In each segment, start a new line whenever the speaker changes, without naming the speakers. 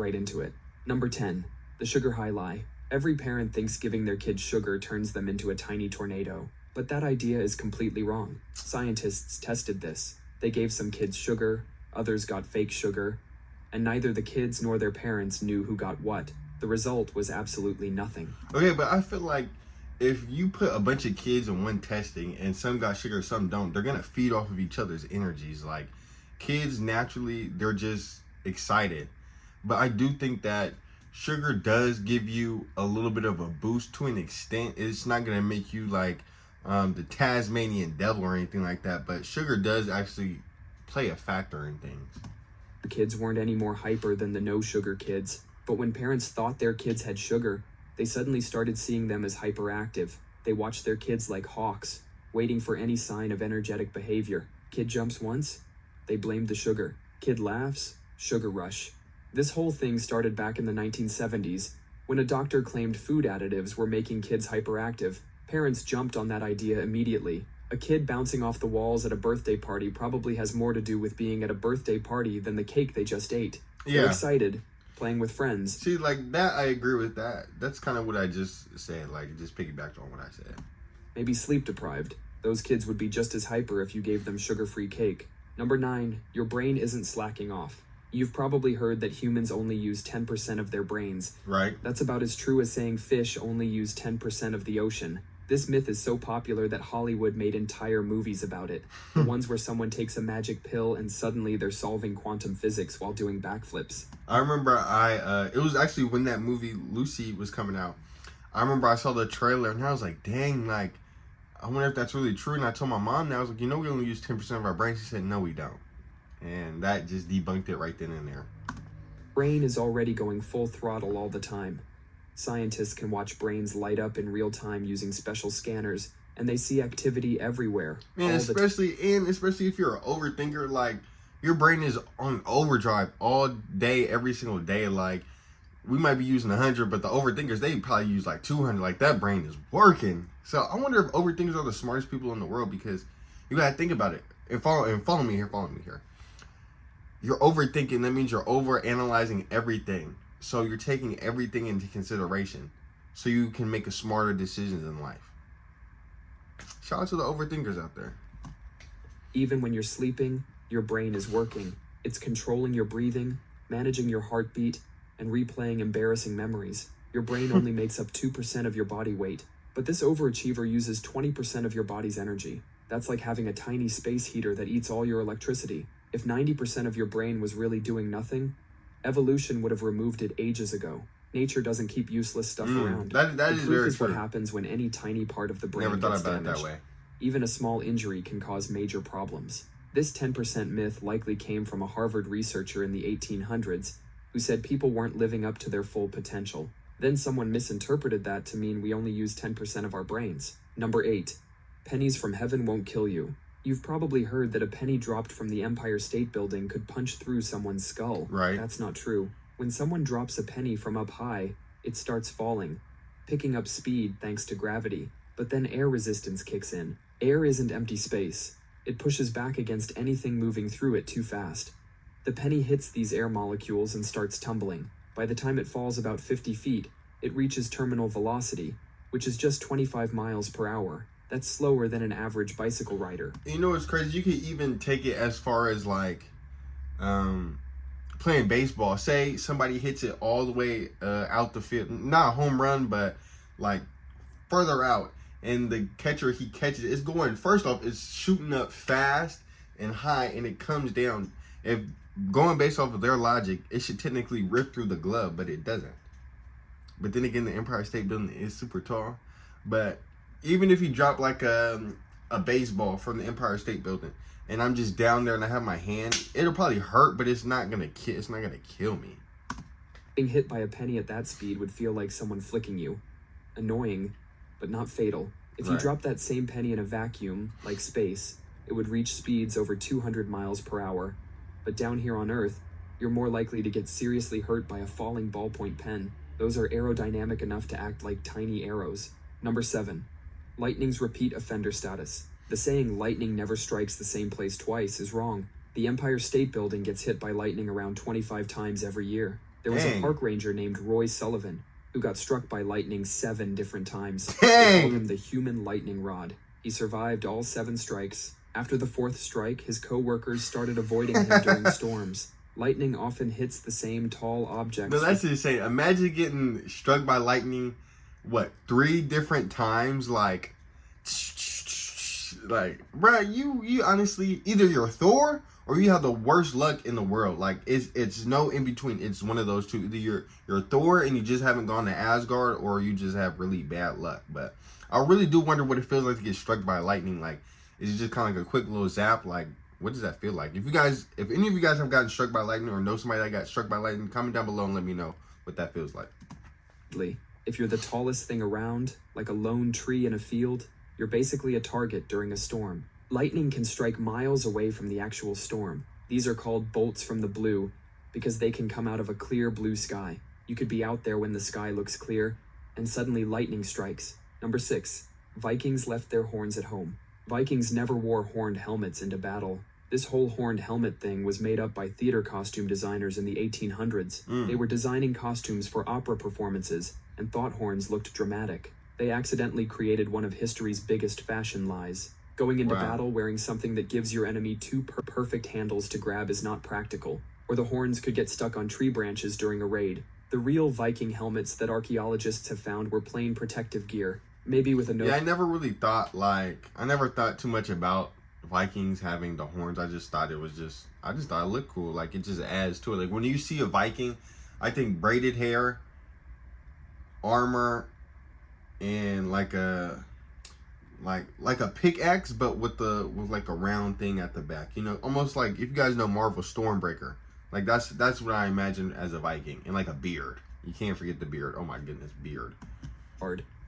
right into it. Number 10. The sugar high lie. Every parent thinks giving their kids sugar turns them into a tiny tornado. But that idea is completely wrong. Scientists tested this. They gave some kids sugar, others got fake sugar, and neither the kids nor their parents knew who got what. The result was absolutely nothing.
Okay, but I feel like if you put a bunch of kids in one testing and some got sugar, some don't, they're going to feed off of each other's energies. Like, kids naturally, they're just excited. But I do think that sugar does give you a little bit of a boost to an extent. It's not going to make you like the Tasmanian devil or anything like that, but sugar does actually play a factor in things.
The kids weren't any more hyper than the no sugar kids, but when parents thought their kids had sugar, they suddenly started seeing them as hyperactive. They watched their kids like hawks, waiting for any sign of energetic behavior. Kid jumps once, they blamed the sugar. Kid laughs, sugar rush. This whole thing started back in the 1970s, when a doctor claimed food additives were making kids hyperactive. Parents jumped on that idea immediately. A kid bouncing off the walls at a birthday party probably has more to do with being at a birthday party than the cake they just ate.
Yeah.
They're excited, playing with friends.
See, like that, I agree with that. That's kind of what I just said, like just piggybacked on what I said.
Maybe sleep deprived. Those kids would be just as hyper if you gave them sugar-free cake. Number 9, your brain isn't slacking off. You've probably heard that humans only use 10% of their brains.
Right.
That's about as true as saying fish only use 10% of the ocean. This myth is so popular that Hollywood made entire movies about it. The ones where someone takes a magic pill and suddenly they're solving quantum physics while doing backflips.
I remember it was actually when that movie Lucy was coming out. I remember I saw the trailer and I was like, dang, like, I wonder if that's really true. And I told my mom that, I was like, you know, we only use 10% of our brains. She said, no, we don't. And that just debunked it right then and there.
Brain is already going full throttle all the time. Scientists can watch brains light up in real time using special scanners, and they see activity everywhere.
Man, especially if you're an overthinker, like your brain is on overdrive all day, every single day. Like we might be using 100, but the overthinkers, they probably use like 200. Like that brain is working. So I wonder if overthinkers are the smartest people in the world, because you gotta think about it. And follow me here. You're overthinking, that means you're overanalyzing everything. So you're taking everything into consideration so you can make a smarter decisions in life. Shout out to the overthinkers out there.
Even when you're sleeping, your brain is working. It's controlling your breathing, managing your heartbeat, and replaying embarrassing memories. Your brain only makes up 2% of your body weight, but this overachiever uses 20% of your body's energy. That's like having a tiny space heater that eats all your electricity. If 90% of your brain was really doing nothing, evolution would have removed it ages ago. Nature doesn't keep useless stuff around.
That is very
What
true.
happens when any tiny part of the brain
Never thought
gets
about it
damaged.
that way.
Even a small injury can cause major problems. This 10% myth likely came from a Harvard researcher in the 1800s who said people weren't living up to their full potential. Then someone misinterpreted that to mean we only use 10% of our brains. Number 8. Pennies from heaven won't kill you. You've probably heard that a penny dropped from the Empire State Building could punch through someone's skull.
Right.
That's not true. When someone drops a penny from up high, it starts falling, picking up speed thanks to gravity. But then air resistance kicks in. Air isn't empty space. It pushes back against anything moving through it too fast. The penny hits these air molecules and starts tumbling. By the time it falls about 50 feet, it reaches terminal velocity, which is just 25 miles per hour. That's slower than an average bicycle rider.
You know what's crazy? You could even take it as far as like playing baseball. Say somebody hits it all the way out the field, not a home run, but like further out, and the catcher, he catches it. It's going, first off, it's shooting up fast and high, and it comes down. If going based off of their logic, it should technically rip through the glove, but it doesn't. But then again, the Empire State Building is super tall. But even if you drop like a baseball from the Empire State Building, and I'm just down there and I have my hand, it'll probably hurt, but it's not gonna kill me.
Being hit by a penny at that speed would feel like someone flicking you. Annoying, but not fatal. If you drop that same penny in a vacuum, like space, it would reach speeds over 200 miles per hour. But down here on Earth, you're more likely to get seriously hurt by a falling ballpoint pen. Those are aerodynamic enough to act like tiny arrows. Number 7. Lightning's repeat offender status. The saying lightning never strikes the same place twice is wrong. The Empire State Building gets hit by lightning around 25 times every year. There was a
Dang.
park ranger named Roy Sullivan who got struck by lightning 7 different times.
Dang.
They called him the human lightning rod. He survived all 7 strikes. After the 4th strike, his co-workers started avoiding him during storms. Lightning often hits the same tall objects.
But that's insane. Imagine getting struck by lightning, 3 different times? Like, bro, you honestly, either you're Thor or you have the worst luck in the world. Like, it's no in between. It's one of those two. Either you're Thor and you just haven't gone to Asgard, or you just have really bad luck. But I really do wonder what it feels like to get struck by lightning. Like, is it just kind of like a quick little zap? Like, what does that feel like? If any of you guys have gotten struck by lightning or know somebody that got struck by lightning, comment down below and let me know what that feels like.
If you're the tallest thing around, like a lone tree in a field, you're basically a target during a storm. Lightning can strike miles away from the actual storm. These are called bolts from the blue because they can come out of a clear blue sky. You could be out there when the sky looks clear, and suddenly lightning strikes. Number 6, Vikings left their horns at home. Vikings never wore horned helmets into battle. This whole horned helmet thing was made up by theater costume designers in the 1800s. They were designing costumes for opera performances and thought horns looked dramatic. They accidentally created one of history's biggest fashion lies. Going into battle wearing something that gives your enemy 2 perfect handles to grab is not practical, or the horns could get stuck on tree branches during a raid. The real Viking helmets that archaeologists have found were plain protective gear, maybe with a note.
Yeah, I never thought too much about Vikings having the horns. I just thought it looked cool. Like, it just adds to it. Like, when you see a Viking, I think braided hair, armor, and like a pickaxe, but with like a round thing at the back. You know, almost like, if you guys know Marvel Stormbreaker, like that's what I imagine as a Viking. And like a beard. You can't forget the beard. Oh my goodness, beard.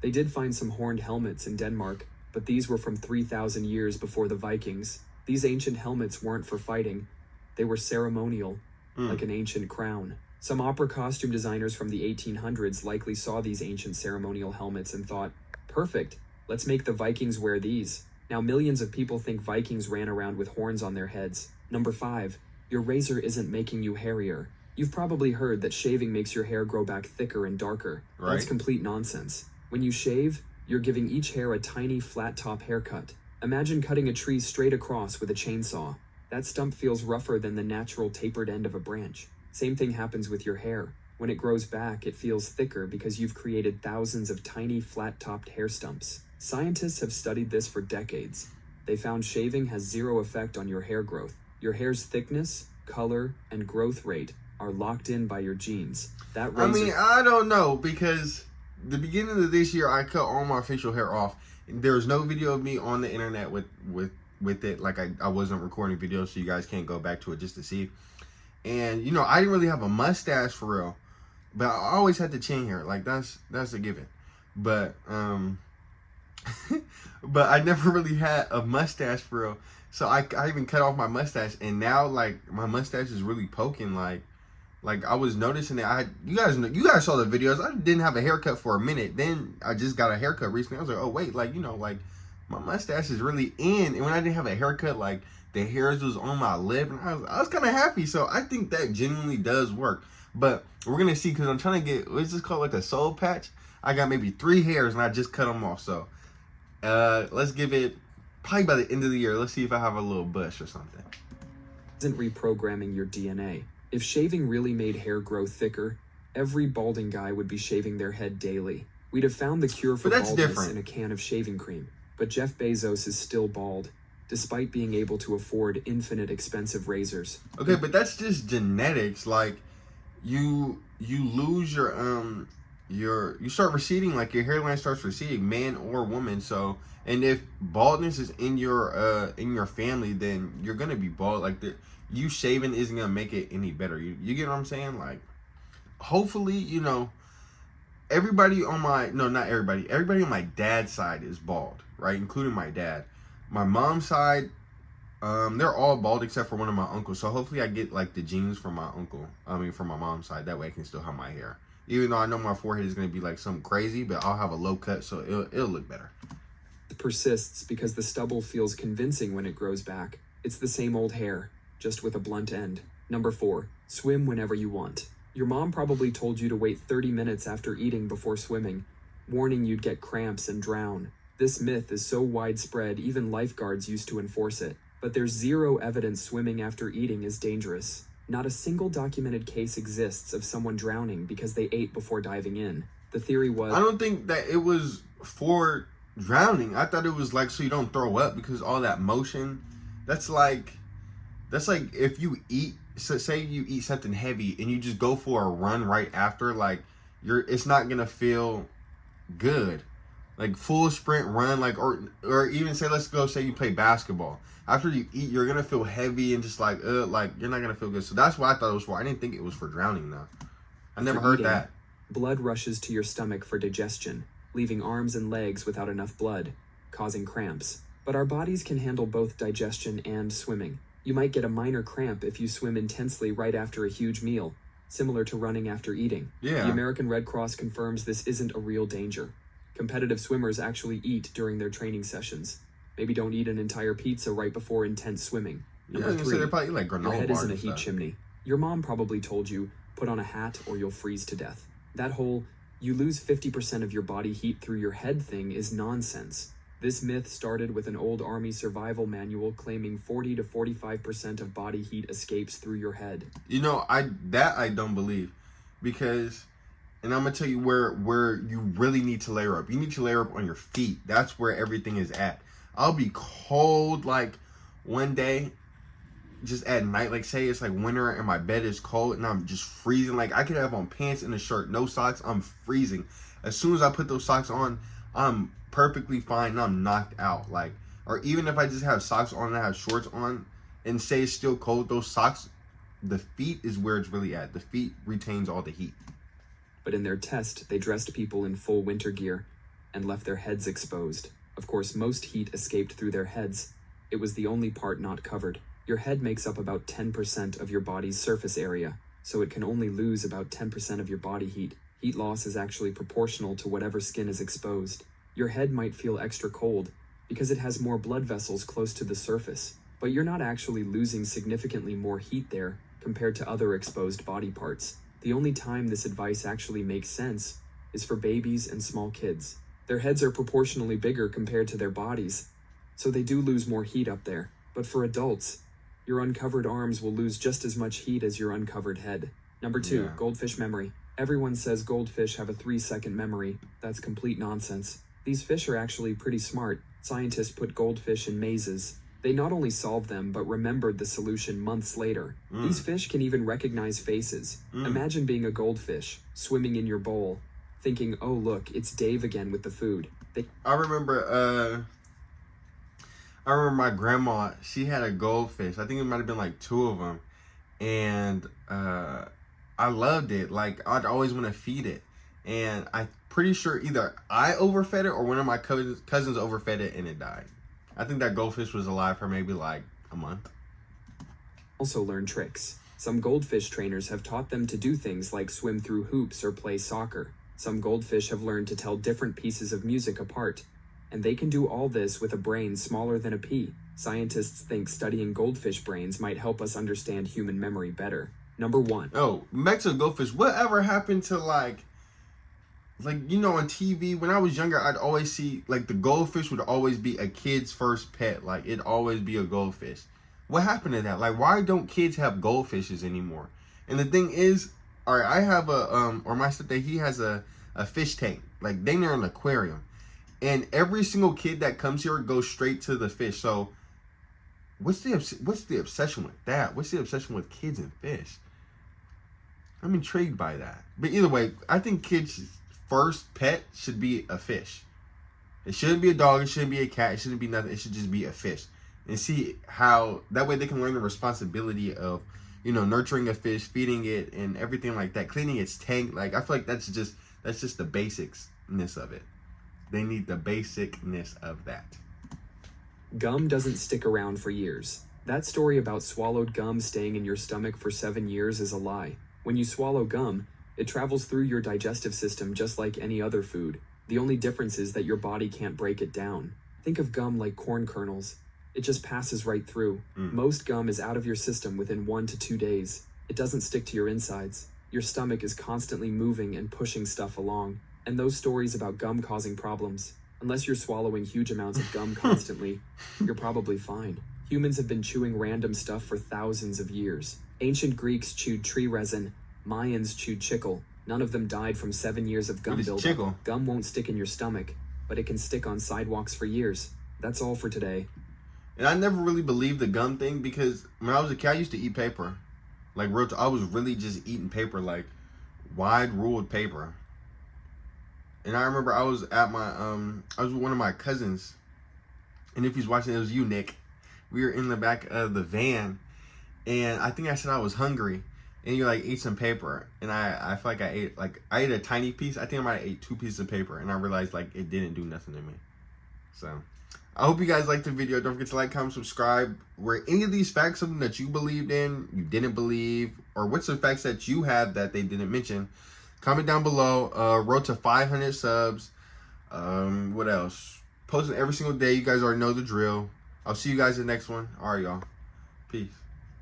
They did find some horned helmets in Denmark, but these were from 3,000 years before the Vikings. These ancient helmets weren't for fighting. They were ceremonial, like an ancient crown. Some opera costume designers from the 1800s likely saw these ancient ceremonial helmets and thought, perfect, let's make the Vikings wear these. Now millions of people think Vikings ran around with horns on their heads. Number 5, your razor isn't making you hairier. You've probably heard that shaving makes your hair grow back thicker and darker.
Right.
That's complete nonsense. When you shave, you're giving each hair a tiny flat top haircut. Imagine cutting a tree straight across with a chainsaw. That stump feels rougher than the natural tapered end of a branch. Same thing happens with your hair. When it grows back, it feels thicker because you've created thousands of tiny flat-topped hair stumps. Scientists have studied this for decades. They found shaving has 0 effect on your hair growth. Your hair's thickness, color, and growth rate are locked in by your genes. That razor...
I mean, I don't know, because the beginning of this year, I cut all my facial hair off. There's no video of me on the internet with it. Like, I wasn't recording videos, so you guys can't go back to it just to see. And, you know, I didn't really have a mustache for real. But I always had the chin hair. Like, that's a given. But, but I never really had a mustache for real. So I even cut off my mustache. And now, like, my mustache is really poking. Like I was noticing that you guys saw the videos. I didn't have a haircut for a minute. Then I just got a haircut recently. I was like, oh, wait, like, you know, like, my mustache is really in. And when I didn't have a haircut, like, the hairs was on my lip. And I was kind of happy. So I think that genuinely does work. But we're going to see, because I'm trying to get, what's this called, like a soul patch? I got maybe 3 hairs and I just cut them off. So let's give it, probably by the end of the year, let's see if I have a little bush or something.
Isn't reprogramming your DNA. If shaving really made hair grow thicker, every balding guy would be shaving their head daily. We'd have found the cure for baldness in a can of shaving cream. But Jeff Bezos is still bald, despite being able to afford infinite expensive razors.
Okay, but that's just genetics. Like, you lose you start receding, like your hairline starts receding, man or woman. So, and if baldness is in your family, then you're gonna be bald. Like, you shaving isn't gonna make it any better. You get what I'm saying? Like, hopefully, you know, everybody on my dad's side is bald, right? Including my dad. My mom's side, they're all bald except for one of my uncles. So hopefully I get like the genes from my uncle. From my mom's side. That way I can still have my hair. Even though I know my forehead is gonna be like something crazy, but I'll have a low cut, so it'll look better.
It persists because the stubble feels convincing when it grows back. It's the same old hair, just with a blunt end. Number 4, swim whenever you want. Your mom probably told you to wait 30 minutes after eating before swimming, warning you'd get cramps and drown. This myth is so widespread, even lifeguards used to enforce it. But there's zero evidence swimming after eating is dangerous. Not a single documented case exists of someone drowning because they ate before diving in. The theory was...
I don't think that it was for drowning. I thought it was like so you don't throw up because all that motion. That's like if you eat, so say you eat something heavy and you just go for a run right after, like it's not gonna feel good. Like full sprint run, like or even say you play basketball. After you eat, you're gonna feel heavy and just like you're not gonna feel good. So that's what I thought it was for. I didn't think it was for drowning though. I never heard that.
Blood rushes to your stomach for digestion, leaving arms and legs without enough blood, causing cramps. But our bodies can handle both digestion and swimming. You might get a minor cramp if you swim intensely right after a huge meal, similar to running after eating.
Yeah.
The American Red Cross confirms this isn't a real danger. Competitive swimmers actually eat during their training sessions. Maybe don't eat an entire pizza right before intense swimming. Number 3,
they probably eat like granola
your head
bars
isn't a
and
heat
stuff.
chimney. Your mom probably told you, put on a hat or you'll freeze to death. That whole, you lose 50% of your body heat through your head thing is nonsense. This myth started with an old Army survival manual claiming 40 to 45% of body heat escapes through your head.
You know, I don't believe, because, and I'm gonna tell you where you really need to layer up. You need to layer up on your feet. That's where everything is at. I'll be cold like one day, just at night. Like say it's like winter and my bed is cold and I'm just freezing. Like I could have on pants and a shirt, no socks. I'm freezing. As soon as I put those socks on, I'm perfectly fine and I'm knocked out. Like, or even if I just have socks on and I have shorts on and say it's still cold, those socks, the feet is where it's really at. The feet retains all the heat.
But in their test, they dressed people in full winter gear and left their heads exposed. Of course, most heat escaped through their heads. It was the only part not covered. Your head makes up about 10% of your body's surface area, so it can only lose about 10% of your body heat. Heat loss is actually proportional to whatever skin is exposed. Your head might feel extra cold because it has more blood vessels close to the surface, but you're not actually losing significantly more heat there compared to other exposed body parts. The only time this advice actually makes sense is for babies and small kids. Their heads are proportionally bigger compared to their bodies, so they do lose more heat up there. But for adults, your uncovered arms will lose just as much heat as your uncovered head. Number 2, goldfish memory. Everyone says goldfish have a 3-second memory. That's complete nonsense. These fish are actually pretty smart. Scientists put goldfish in mazes. They not only solved them, but remembered the solution months later. These fish can even recognize faces. Imagine being a goldfish, swimming in your bowl, thinking, oh look, it's Dave again with the food.
I remember my grandma, she had a goldfish. I think it might have been like 2 of them. And I loved it. Like, I'd always want to feed it. And I'm pretty sure either I overfed it or one of my cousins overfed it and it died. I think that goldfish was alive for maybe like a month.
Also learn tricks. Some goldfish trainers have taught them to do things like swim through hoops or play soccer. Some goldfish have learned to tell different pieces of music apart. And they can do all this with a brain smaller than a pea. Scientists think studying goldfish brains might help us understand human memory better. Number 1.
Oh, back to the goldfish. Whatever happened to like, you know, on TV, when I was younger, I'd always see, like, the goldfish would always be a kid's first pet. Like, it'd always be a goldfish. What happened to that? Like, why don't kids have goldfishes anymore? And the thing is, all right, I have my stepdad, he has a fish tank. Like, they're in an aquarium. And every single kid that comes here goes straight to the fish. So, what's the obsession with that? What's the obsession with kids and fish? I'm intrigued by that. But either way, I think kids' first pet should be a fish. It shouldn't be a dog. It shouldn't be a cat. It shouldn't be nothing. It should just be a fish. And see how, that way they can learn the responsibility of, you know, nurturing a fish, feeding it, and everything like that. Cleaning its tank. Like, I feel like that's just the basicsness of it. They need the basicness of that.
Gum doesn't stick around for years. That story about swallowed gum staying in your stomach for 7 years is a lie. When you swallow gum, it travels through your digestive system just like any other food. The only difference is that your body can't break it down. Think of gum like corn kernels. It just passes right through. Most gum is out of your system within 1 to 2 days. It doesn't stick to your insides. Your stomach is constantly moving and pushing stuff along. And those stories about gum causing problems, unless you're swallowing huge amounts of gum constantly, you're probably fine. Humans have been chewing random stuff for thousands of years. Ancient Greeks chewed tree resin. Mayans chewed chicle. None of them died from 7 years of gum buildup.
Chicle?
Gum won't stick in your stomach, but it can stick on sidewalks for years. That's all for today.
And I never really believed the gum thing because when I was a kid, I used to eat paper. Like, I was really just eating paper, like wide ruled paper. And I remember I was at my, I was with one of my cousins. And if he's watching, it was you, Nick. We were in the back of the van. And I think I said I was hungry. And you like, eat some paper. And I feel like I ate a tiny piece. I think I might have ate 2 pieces of paper. And I realized like it didn't do nothing to me. So I hope you guys liked the video. Don't forget to like, comment, subscribe. Were any of these facts something that you believed in, you didn't believe? Or what's the facts that you have that they didn't mention? Comment down below. Road to 500 subs. What else? Posting every single day. You guys already know the drill. I'll see you guys in the next one. All right, y'all. Peace.